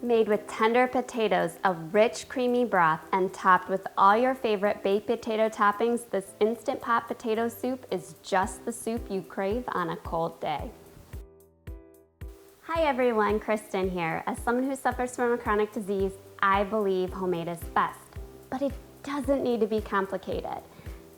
Made with tender potatoes, a rich, creamy broth, and topped with all your favorite baked potato toppings, this Instant Pot potato soup is just the soup you crave on a cold day. Hi everyone, Kristen here. As someone who suffers from a chronic disease, I believe homemade is best, but it doesn't need to be complicated.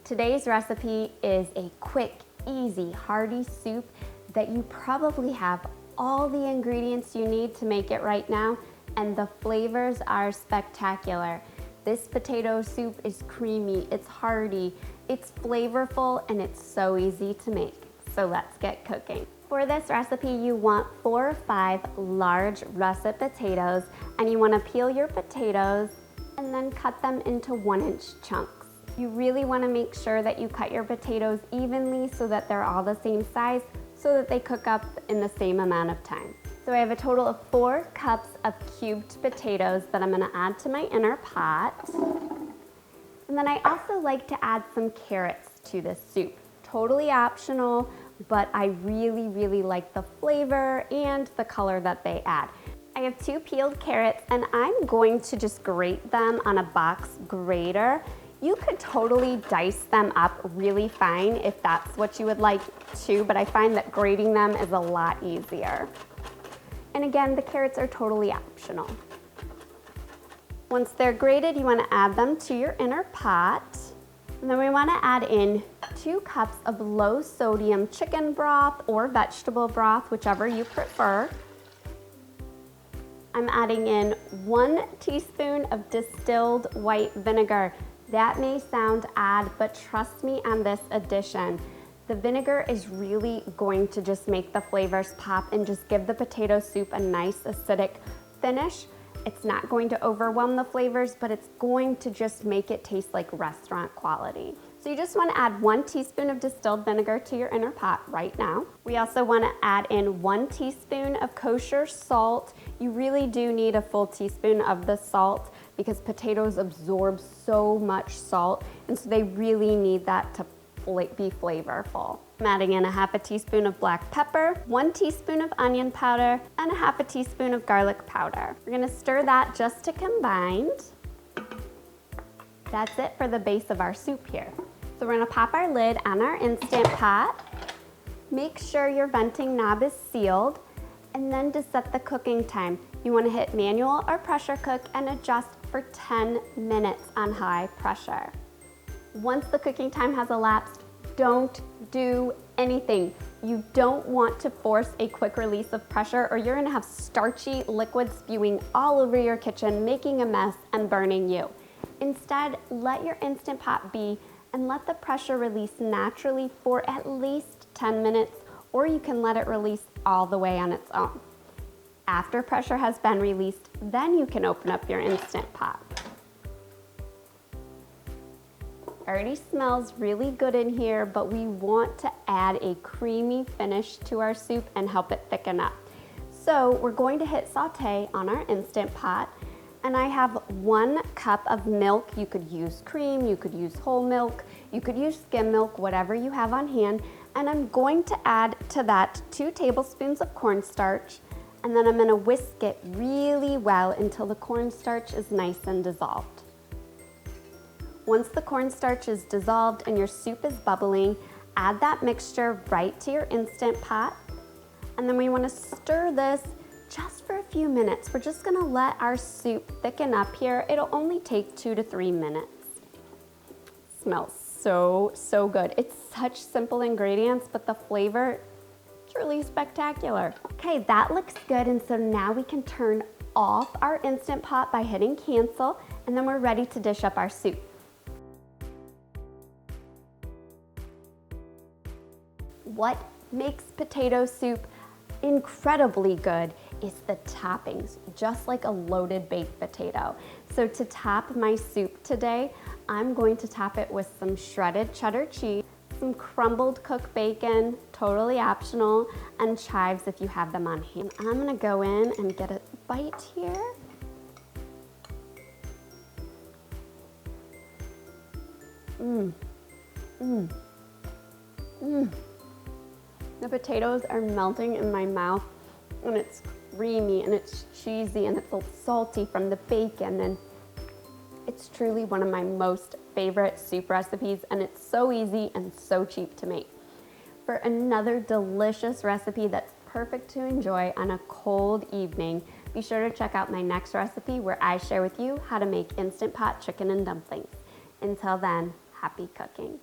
Today's recipe is a quick, easy, hearty soup that you probably have all the ingredients you need to make it right now, and the flavors are spectacular. This potato soup is creamy, it's hearty, it's flavorful, and it's so easy to make. So let's get cooking. For this recipe, you want 4 or 5 large russet potatoes, and you want to peel your potatoes and then cut them into 1-inch chunks. You really want to make sure that you cut your potatoes evenly so that they're all the same size, so that they cook up in the same amount of time. So I have a total of 4 cups of cubed potatoes that I'm going to add to my inner pot. And then I also like to add some carrots to this soup. Totally optional, but I really like the flavor and the color that they add. I have 2 peeled carrots, and I'm going to just grate them on a box grater. You could totally dice them up really fine if that's what you would like to, but I find that grating them is a lot easier. And again, the carrots are totally optional. Once they're grated, you want to add them to your inner pot. And then we want to add in 2 cups of low sodium chicken broth or vegetable broth, whichever you prefer. I'm adding in 1 teaspoon of distilled white vinegar. That may sound odd, but trust me on this addition. The vinegar is really going to just make the flavors pop and just give the potato soup a nice acidic finish. It's not going to overwhelm the flavors, but it's going to just make it taste like restaurant quality. So you just want to add 1 teaspoon of distilled vinegar to your inner pot right now. We also want to add in 1 teaspoon of kosher salt. You really do need a full teaspoon of the salt because potatoes absorb so much salt, and so they really need that to be flavorful. I'm adding in a 1/2 teaspoon of black pepper, 1 teaspoon of onion powder, and a 1/2 teaspoon of garlic powder. We're gonna stir that just to combine. That's it for the base of our soup here. So we're gonna pop our lid on our Instant Pot. Make sure your venting knob is sealed, and then to set the cooking time, you wanna hit manual or pressure cook and adjust for 10 minutes on high pressure. Once the cooking time has elapsed, don't do anything. You don't want to force a quick release of pressure, or you're gonna have starchy liquid spewing all over your kitchen, making a mess and burning you. Instead, let your Instant Pot be and let the pressure release naturally for at least 10 minutes, or you can let it release all the way on its own. After pressure has been released, then you can open up your Instant Pot. Already smells really good in here, but we want to add a creamy finish to our soup and help it thicken up. So we're going to hit saute on our Instant Pot, and I have 1 cup of milk. You could use cream, you could use whole milk, you could use skim milk, whatever you have on hand. And I'm going to add to that 2 tablespoons of cornstarch, and then I'm gonna whisk it really well until the cornstarch is nice and dissolved. Once the cornstarch is dissolved and your soup is bubbling, add that mixture right to your Instant Pot. And then we wanna stir this just for a few minutes. We're just gonna let our soup thicken up here. It'll only take 2 to 3 minutes. Smells so good. It's such simple ingredients, but the flavor, truly spectacular. Okay, that looks good, and so now we can turn off our Instant Pot by hitting cancel, and then we're ready to dish up our soup. What makes potato soup incredibly good is the toppings, just like a loaded baked potato. So to top my soup today, I'm going to top it with some shredded cheddar cheese, some crumbled cooked bacon, totally optional, and chives if you have them on hand. I'm gonna go in and get a bite here. The potatoes are melting in my mouth, and it's creamy and it's cheesy and it's a little salty from the bacon, and it's truly one of my most favorite soup recipes, and it's so easy and so cheap to make. For another delicious recipe that's perfect to enjoy on a cold evening, be sure to check out my next recipe where I share with you how to make Instant Pot chicken and dumplings. Until then, happy cooking.